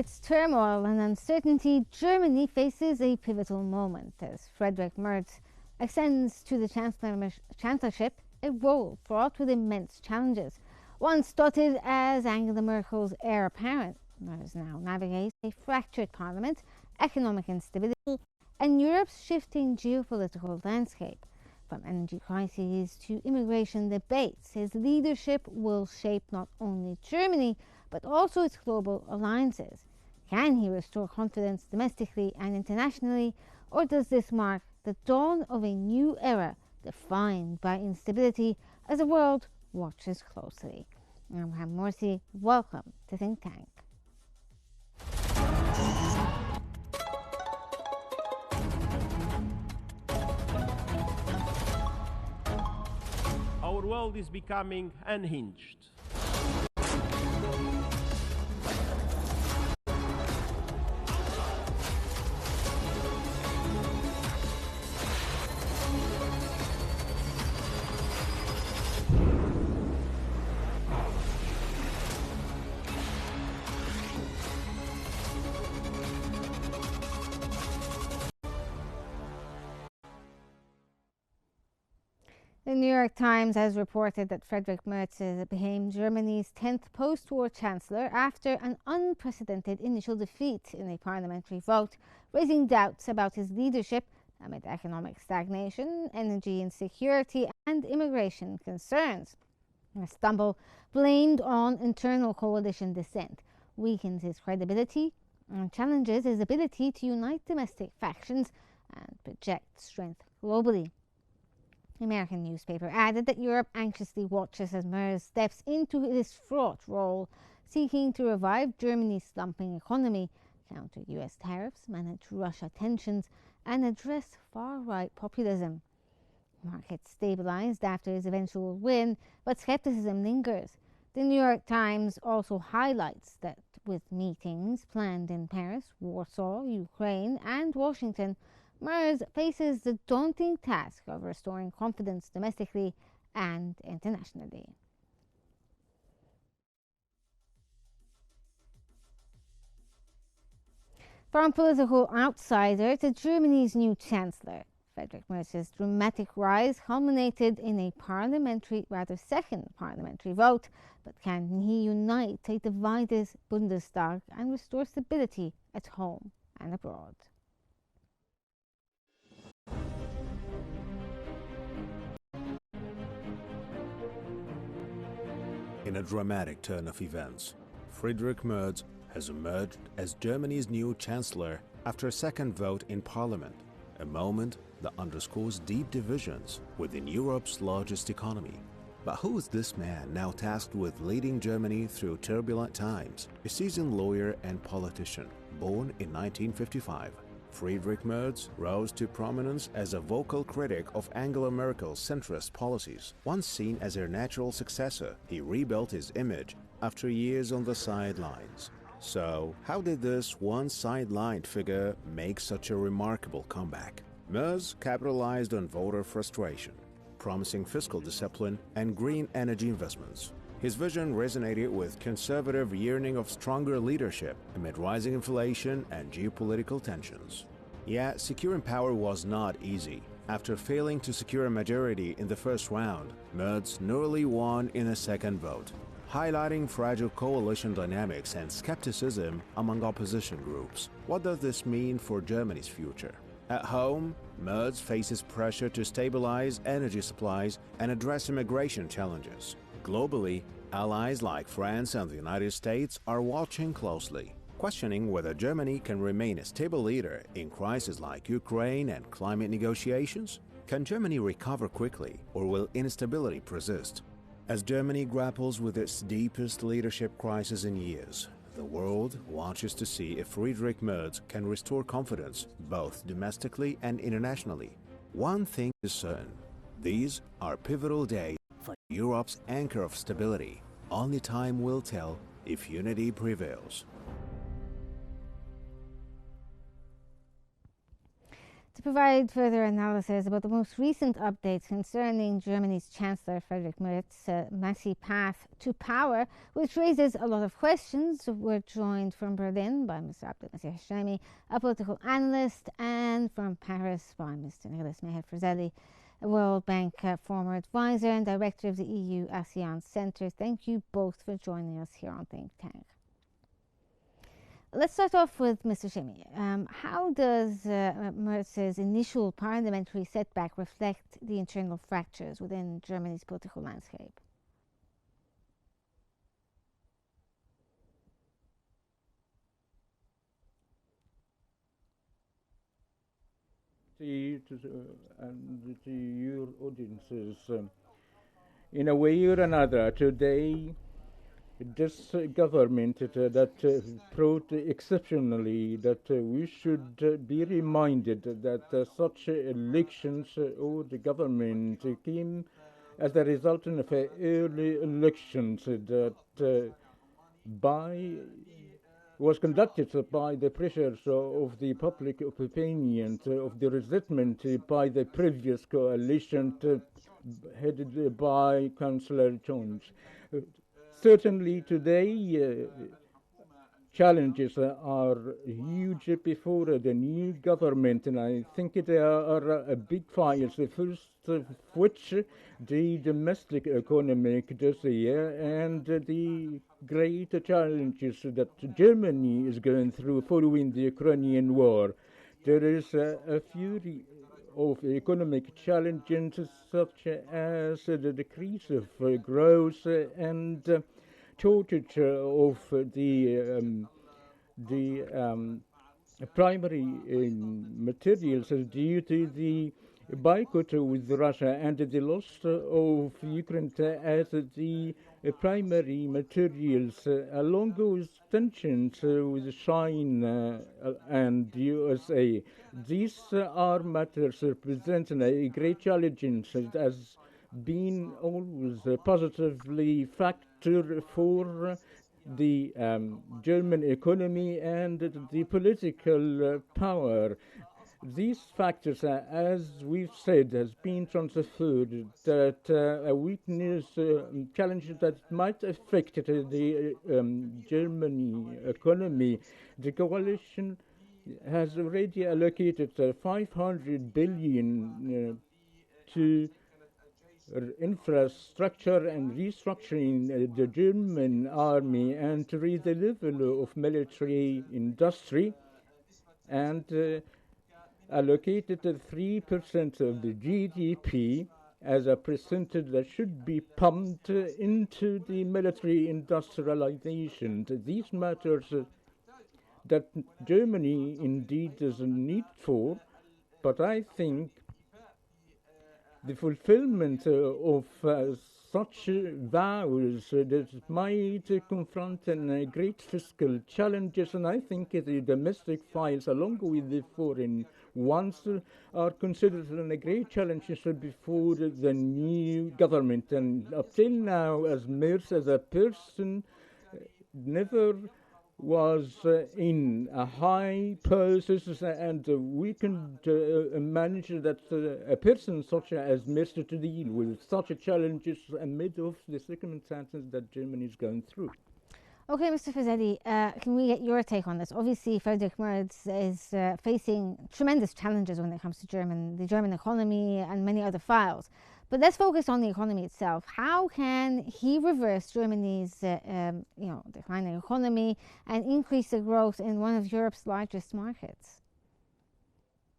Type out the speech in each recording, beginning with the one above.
Amidst turmoil and uncertainty, Germany faces a pivotal moment as Friedrich Merz ascends to the chancellorship, a role fraught with immense challenges. Once touted as Angela Merkel's heir apparent, Merz now navigates a fractured parliament, economic instability, and Europe's shifting geopolitical landscape. From energy crises to immigration debates, his leadership will shape not only Germany but also its global alliances. Can he restore confidence domestically and internationally, or does this mark the dawn of a new era defined by instability as the world watches closely? I'm Merz. Welcome to Think Tank. Our world is becoming unhinged. The New York Times has reported that Friedrich Merz became Germany's 10th post-war chancellor after an unprecedented initial defeat in a parliamentary vote, raising doubts about his leadership amid economic stagnation, energy insecurity, and immigration concerns. A stumble blamed on internal coalition dissent weakens his credibility and challenges his ability to unite domestic factions and project strength globally. The American newspaper added that Europe anxiously watches as Merz steps into this fraught role, seeking to revive Germany's slumping economy, counter U.S. tariffs, manage Russia tensions, and address far-right populism. Markets stabilized after his eventual win, but skepticism lingers. The New York Times also highlights that with meetings planned in Paris, Warsaw, Ukraine, and Washington, Merz faces the daunting task of restoring confidence domestically and internationally. From political outsider to Germany's new chancellor, Friedrich Merz's dramatic rise culminated in a second parliamentary vote. But can he unite a divided Bundestag and restore stability at home and abroad? In a dramatic turn of events, Friedrich Merz has emerged as Germany's new chancellor after a second vote in parliament, a moment that underscores deep divisions within Europe's largest economy. But who is this man now tasked with leading Germany through turbulent times? A seasoned lawyer and politician, born in 1955. Friedrich Merz rose to prominence as a vocal critic of Angela Merkel's centrist policies. Once seen as her natural successor, he rebuilt his image after years on the sidelines. So, how did this once sidelined figure make such a remarkable comeback? Merz capitalized on voter frustration, promising fiscal discipline and green energy investments. His vision resonated with conservative yearning of stronger leadership amid rising inflation and geopolitical tensions. Yet, securing power was not easy. After failing to secure a majority in the first round, Merz narrowly won in a second vote, highlighting fragile coalition dynamics and skepticism among opposition groups. What does this mean for Germany's future? At home, Merz faces pressure to stabilize energy supplies and address immigration challenges. Globally, allies like France and the United States are watching closely, questioning whether Germany can remain a stable leader in crises like Ukraine and climate negotiations. Can Germany recover quickly, or will instability persist? As Germany grapples with its deepest leadership crisis in years, the world watches to see if Friedrich Merz can restore confidence both domestically and internationally. One thing is certain: these are pivotal days for Europe's anchor of stability. Only time will tell if unity prevails. To provide further analysis about the most recent updates concerning Germany's Chancellor Friedrich Merz's messy path to power, which raises a lot of questions, we're joined from Berlin by Mr. Abdelaziz Hashemi, a political analyst, and from Paris by Mr. Nicholas Meher-Frizeli, a World Bank former advisor and director of the EU ASEAN Centre. Thank you both for joining us here on Think Tank. Let's start off with Mr. Hashemi. How does Merz's initial parliamentary setback reflect the internal fractures within Germany's political landscape? And to your audiences, in a way or another, today, this government that proved exceptionally that we should be reminded that such elections or the government came as a result of early elections that was conducted by the pressures of the public opinion, of the resentment by the previous coalition headed by Chancellor Scholz. Certainly today, challenges are huge before the new government, and I think there are big files, the first of which the domestic economic dossier and the great challenges that Germany is going through following the Ukrainian war. There is a fury of economic challenges such as the decrease of growth and shortage of the primary materials due to the boycott with Russia and the loss of Ukraine as the primary materials, along with tensions with China and USA. These are matters representing a great challenge as being always positively factor for the German economy and the political power. These factors, as we've said, has been transferred that a weakness, challenge that might affect the Germany economy. The coalition has already allocated 500 billion to infrastructure and restructuring the German army and to raise the level of military industry, and allocated 3% of the GDP as a percentage that should be pumped into the military industrialization. These matters that Germany indeed does a need for, but I think the fulfillment of such vows that might confront great fiscal challenges, and I think the domestic files, along with the foreign ones, are considered a great challenges before the new government. And up till now, as Merz, as a person, never was in a high post, and we can manage that a person such as Mr. to deal with such challenges amid of the circumstances that Germany is going through. Okay, Mr. Frizeli, can we get your take on this? Obviously, Friedrich Merz is facing tremendous challenges when it comes to the German economy and many other files. But let's focus on the economy itself. How can he reverse Germany's declining economy and increase the growth in one of Europe's largest markets?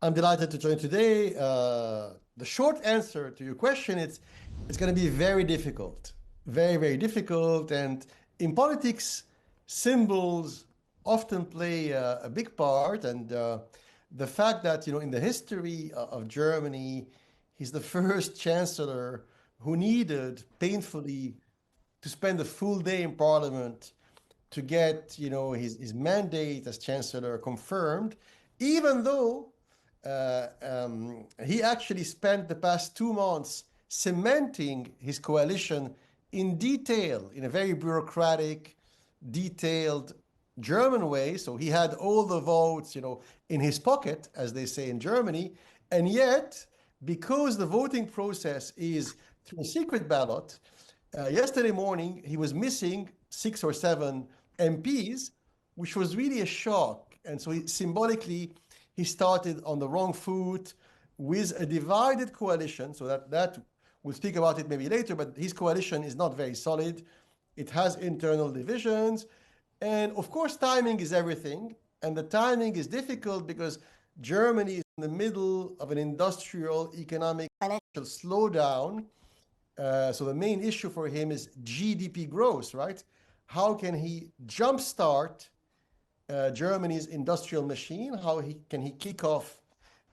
I'm delighted to join today. The short answer to your question is it's going to be very difficult. Very, very difficult. And in politics, symbols often play a big part. And the fact that, in the history of Germany, he's the first chancellor who needed painfully to spend a full day in parliament to get, his mandate as chancellor confirmed, even though he actually spent the past 2 months cementing his coalition in detail, in a very bureaucratic, detailed German way. So he had all the votes, in his pocket, as they say in Germany. And yet, because the voting process is through a secret ballot, yesterday morning he was missing 6 or 7 MPs, which was really a shock. And so symbolically, he started on the wrong foot with a divided coalition. So that we'll speak about it maybe later, but his coalition is not very solid. It has internal divisions. And of course, timing is everything. And the timing is difficult because Germany is in the middle of an industrial, economic, financial slowdown. So the main issue for him is GDP growth, right? How can he jumpstart Germany's industrial machine? How can he kick off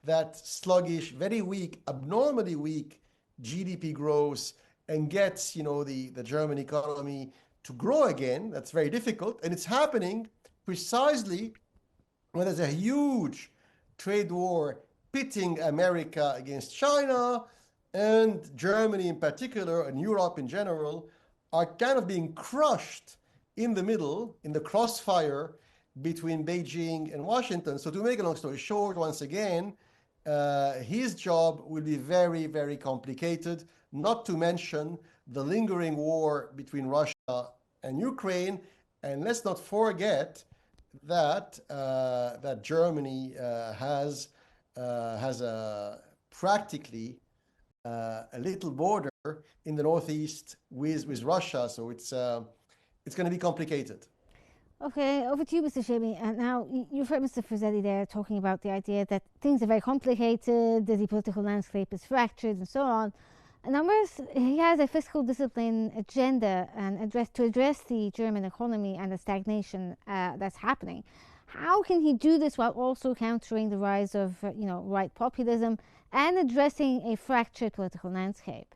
that sluggish, very weak, abnormally weak GDP growth and gets, the German economy to grow again? That's very difficult. And it's happening precisely when there's a huge trade war pitting America against China, and Germany in particular and Europe in general are kind of being crushed in the middle, in the crossfire between Beijing and Washington. So to make a long story short, once again, his job will be very, very complicated, not to mention the lingering war between Russia and Ukraine. And let's not forget that that Germany has practically a little border in the northeast with Russia. So it's going to be complicated. Okay, over to you, Mr. Shami. Now, you've heard Mr. Frizzelli there talking about the idea that things are very complicated, the political landscape is fractured, and so on. And now, Merz, he has a fiscal discipline agenda and to address the German economy and the stagnation that's happening. How can he do this while also countering the rise of, right populism and addressing a fractured political landscape?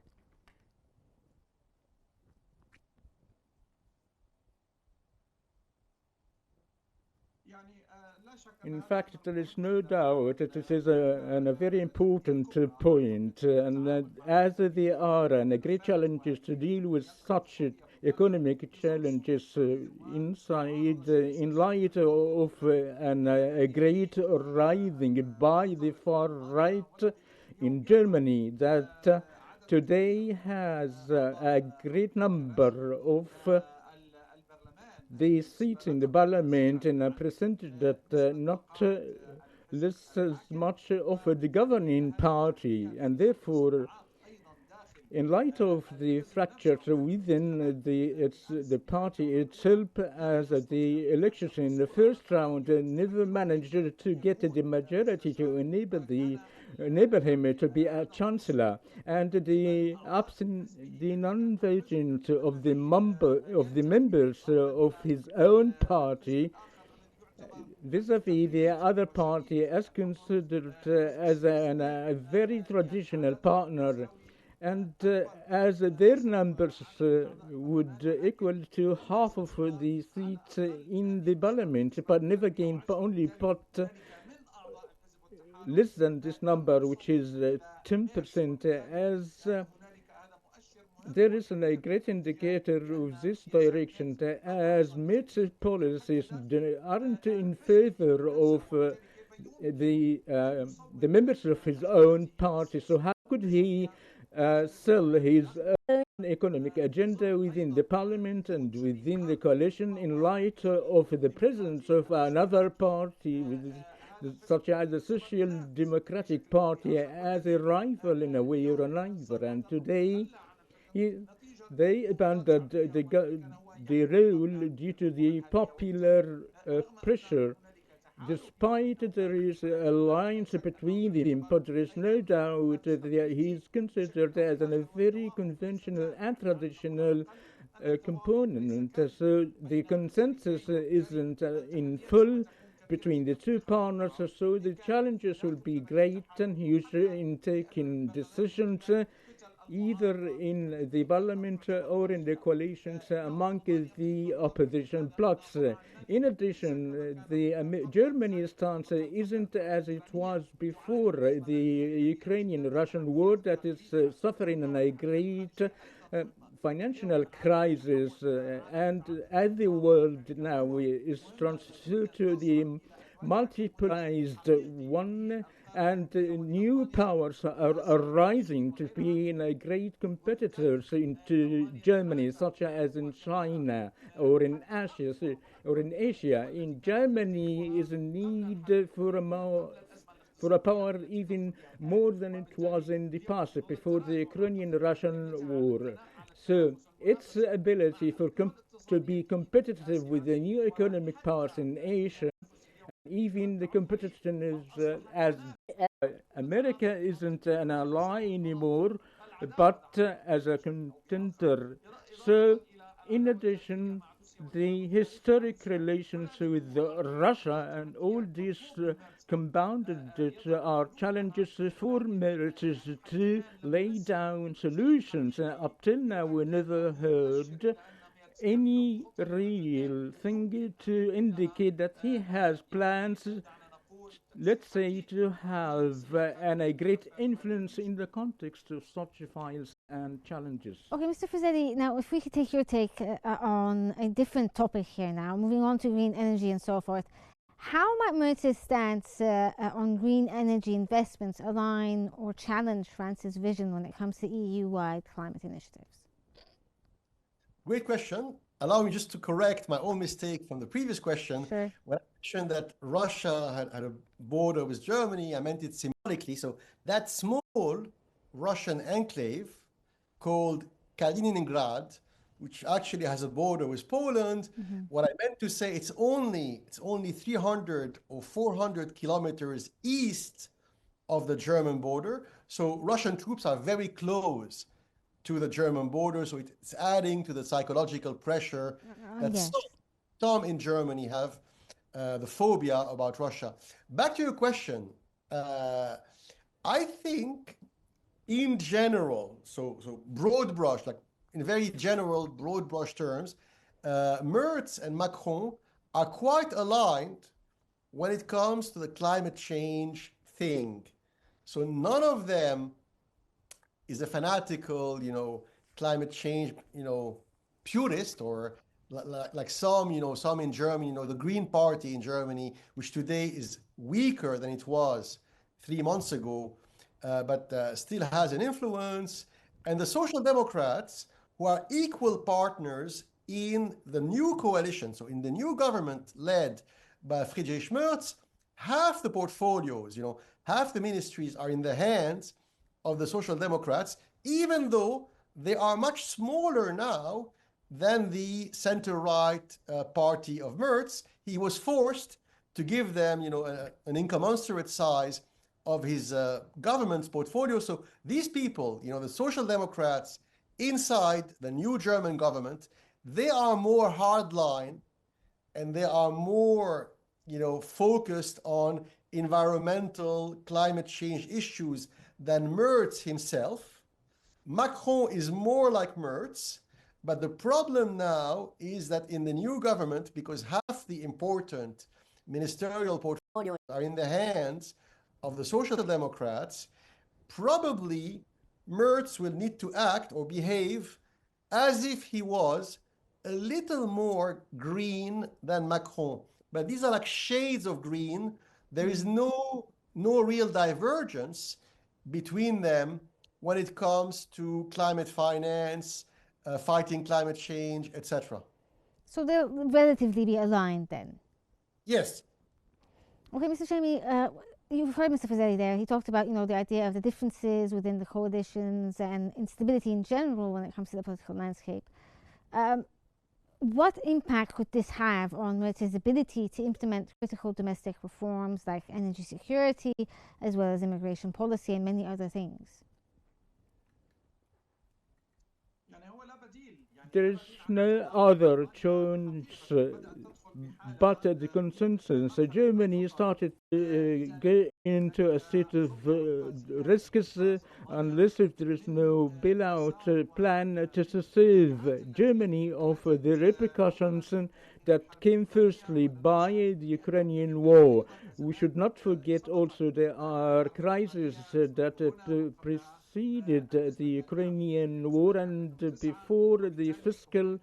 In fact, there is no doubt that this is a very important point, and that as there are great challenges to deal with such economic challenges inside, in light of a great rising by the far right in Germany, that today has a great number of the seats in the parliament in a percentage that not less as much of the governing party, and therefore, in light of the fractures within the party itself, as the elections in the first round never managed to get the majority to enable him to be a chancellor, and the non-voting of the members of his own party vis-a-vis the other party as considered as a very traditional partner, and as their numbers would equal to half of the seats in the parliament, but never gained only less than this number, which is 10%, as there is a great indicator of this direction, as Merz's policies aren't in favor of the members of his own party. So how could he sell his own economic agenda within the parliament and within the coalition in light of the presence of another party, such as the Social Democratic Party, as a rival in a way or another? And today they abandoned the role due to the popular pressure. Despite there is an alliance between them, but there is no doubt that he is considered as a very conventional and traditional component. So the consensus isn't in full between the two partners, so the challenges will be great and huge in taking decisions either in the parliament or in the coalitions among the opposition blocs. In addition, Germany's stance isn't as it was before the Ukrainian-Russian war, that is suffering a great financial crisis, and as the world now is transferred to the multipolarized one, and new powers are arising to be great competitors into Germany, such as in China or in Asia. In Germany is a need for a power even more than it was in the past before the Ukrainian-Russian war. So its ability to be competitive with the new economic powers in Asia, even the competitiveness as America isn't an ally anymore, but as a contender. So, in addition, the historic relations with Russia and all these compounded are challenges for Merz to lay down solutions. Up till now, we never heard any real thing to indicate that he has plans, let's say, to have a great influence in the context of such files and challenges. Okay, Mr. Frizzetti, now if we could take your take on a different topic here now, moving on to green energy and so forth. How might Merz's stance on green energy investments align or challenge France's vision when it comes to EU-wide climate initiatives? Great question. Allow me just to correct my own mistake from the previous question. Sure. When I mentioned that Russia had a border with Germany, I meant it symbolically. So that small Russian enclave called Kaliningrad, which actually has a border with Poland, what I meant to say, it's only 300 or 400 kilometers east of the German border. So Russian troops are very close to the German border, so it's adding to the psychological pressure that yes. some in Germany have, the phobia about Russia. Back to your question, I think in general, so broad brush, like in very general broad brush terms, Merz and Macron are quite aligned when it comes to the climate change thing. So none of them is a fanatical, climate change, purist, or like some in Germany, the Green Party in Germany, which today is weaker than it was 3 months ago, but still has an influence. And the Social Democrats, who are equal partners in the new coalition, so in the new government led by Friedrich Merz, half the portfolios, half the ministries are in the hands of the Social Democrats, even though they are much smaller now than the center-right party of Merz. He was forced to give them, an incommensurate size of his government's portfolio. So these people, the Social Democrats inside the new German government, they are more hardline and they are more, focused on environmental climate change issues than Merz himself. Macron is more like Merz, but the problem now is that in the new government, because half the important ministerial portfolios are in the hands of the Social Democrats, probably Merz will need to act or behave as if he was a little more green than Macron. But these are like shades of green. There is no real divergence between them when it comes to climate finance, fighting climate change, etc. So they'll relatively be aligned then? Yes. Okay, Mr. Chamy, you've heard Mr. Frizzetti there. He talked about, the idea of the differences within the coalitions and instability in general when it comes to the political landscape. What impact could this have on Merz's ability to implement critical domestic reforms like energy security, as well as immigration policy and many other things? There is no other choice but the consensus. Germany started to go into a state of risks unless if there is no bailout plan to save Germany of the repercussions that came firstly by the Ukrainian war. We should not forget also there are crises that preceded the Ukrainian war and before the fiscal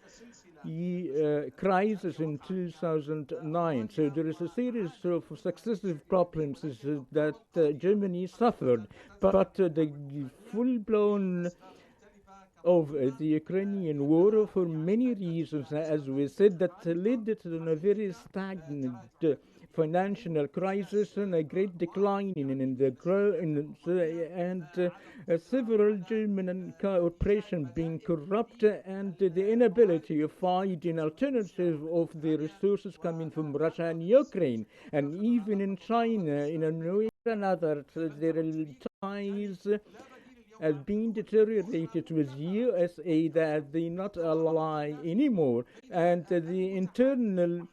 crisis in 2009. So there is a series of successive problems that Germany suffered, but the full-blown of the Ukrainian war for many reasons, as we said, that led to a very stagnant financial crisis and a great decline in the growth and several German corporations being corrupt and the inability of find an alternative of the resources coming from Russia and Ukraine, and even in China in a way or another their ties has been deteriorated with USA that they not ally anymore, and the internal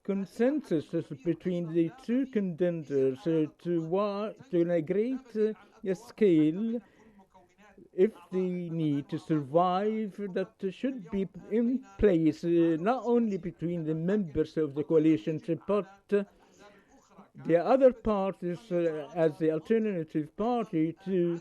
consensus between the two contenders to a great scale, if they need to survive, that should be in place not only between the members of the coalition but the other parties as the alternative party to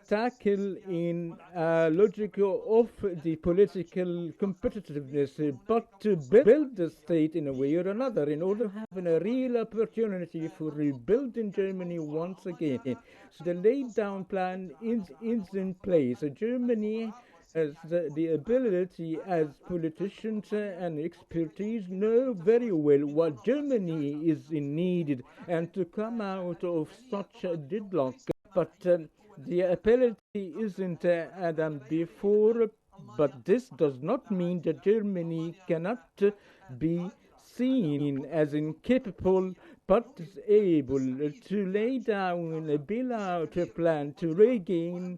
tackle in a logic of the political competitiveness, but to build the state in a way or another in order to have a real opportunity for rebuilding Germany once again. So the laid down plan is in place. Germany has the ability as politicians and expertise know very well what Germany is in needed and to come out of such a deadlock. But the ability isn't than before, but this does not mean that Germany cannot be seen as incapable but is able to lay down a bailout plan to regain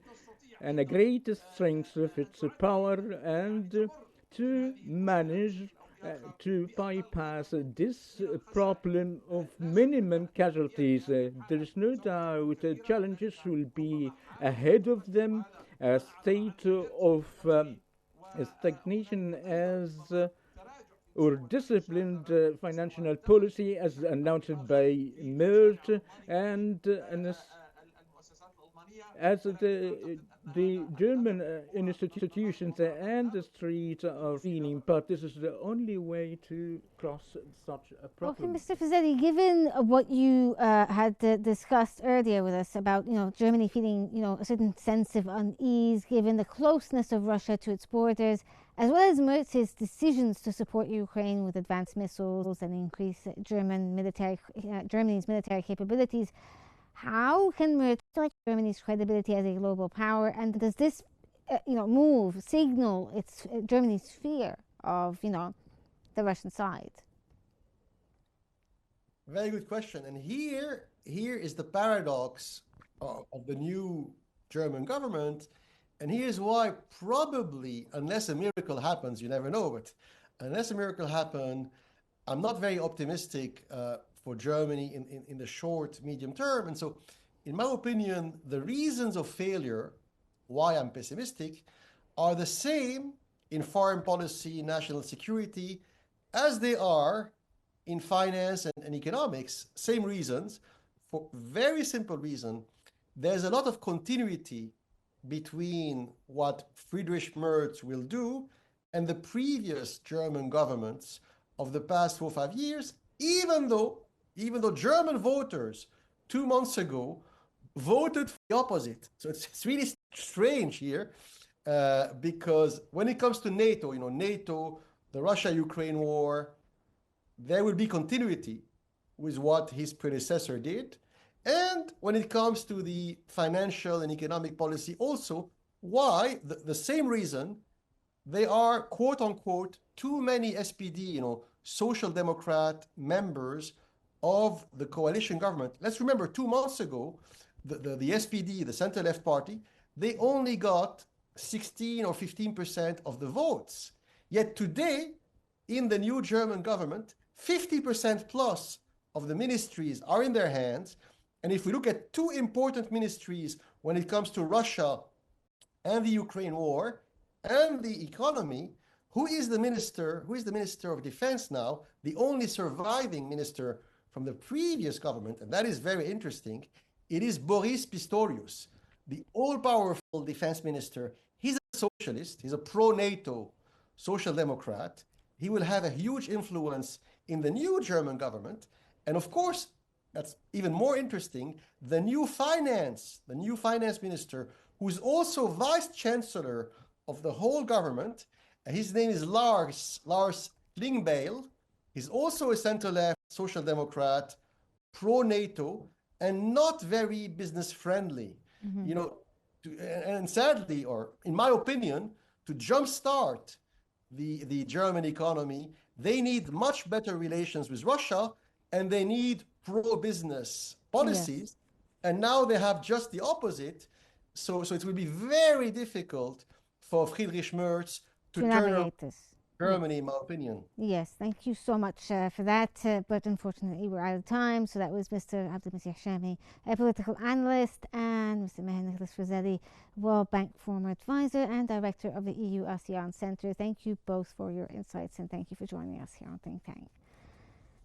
a greater strength of its power and to manage to bypass this problem of minimum casualties. There is no doubt challenges will be ahead of them. A state of stagnation as or disciplined financial policy as announced by Merz, and as the German institutions and the street are feeling, but this is the only way to cross such a problem. Okay, Mr. Fazeli, given what you had discussed earlier with us about, Germany feeling, a certain sense of unease, given the closeness of Russia to its borders, as well as Merz's decisions to support Ukraine with advanced missiles and increase Germany's military capabilities, how can Merz protect Germany's credibility as a global power? And does this, move signal Germany's fear of, the Russian side? Very good question. And here is the paradox of the new German government. And here's why probably, unless a miracle happens, you never know, but unless a miracle happens, I'm not very optimistic for Germany in the short, medium term. And so, in my opinion, the reasons of failure, why I'm pessimistic, are the same in foreign policy, national security, as they are in finance and economics. Same reasons, for very simple reason. There's a lot of continuity between what Friedrich Merz will do and the previous German governments of the past 4 or 5 years, even though German voters 2 months ago voted for the opposite. So it's really strange here because when it comes to NATO, NATO, the Russia-Ukraine war, there will be continuity with what his predecessor did. And when it comes to the financial and economic policy also, why? The same reason. They are, quote unquote, too many SPD, social democrat members of the coalition government. Let's remember 2 months ago, the SPD, the center-left party, they only got 16 or 15% of the votes. Yet today, in the new German government, 50% plus of the ministries are in their hands. And if we look at 2 important ministries when it comes to Russia and the Ukraine war and the economy, who is the minister of defense now? The only surviving minister from the previous government, and that is very interesting, it is Boris Pistorius. the all-powerful defense minister, he's a socialist, he's a pro-NATO social democrat. He will have a huge influence in the new German government. And of course, that's even more interesting, the new finance minister, who is also vice chancellor of the whole government, his name is Lars Klingbeil. He's also a center-left social democrat, pro-NATO, and not very business-friendly. You know, and sadly, or in my opinion, to jumpstart the German economy, they need much better relations with Russia, and they need pro-business policies. Yes. And now they have just the opposite. So it will be very difficult for Friedrich Merz to turn Germany, in my opinion. Yes, thank you so much for that. But unfortunately, we're out of time. So that was Mr. Abdelmajid Shami, a political analyst, and Mr. Meher Nicholas Roselli, World Bank former advisor and director of the EU ASEAN Centre. Thank you both for your insights, and thank you for joining us here on Think Tank.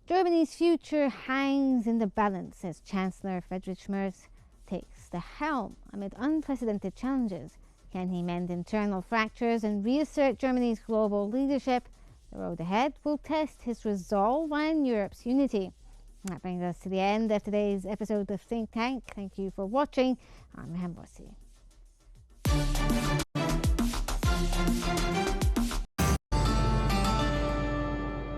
Germany's future hangs in the balance as Chancellor Friedrich Merz takes the helm amid unprecedented challenges. Can he mend internal fractures and reassert Germany's global leadership? The road ahead will test his resolve and Europe's unity. And that brings us to the end of today's episode of Think Tank. Thank you for watching. I'm Meher Nicholas.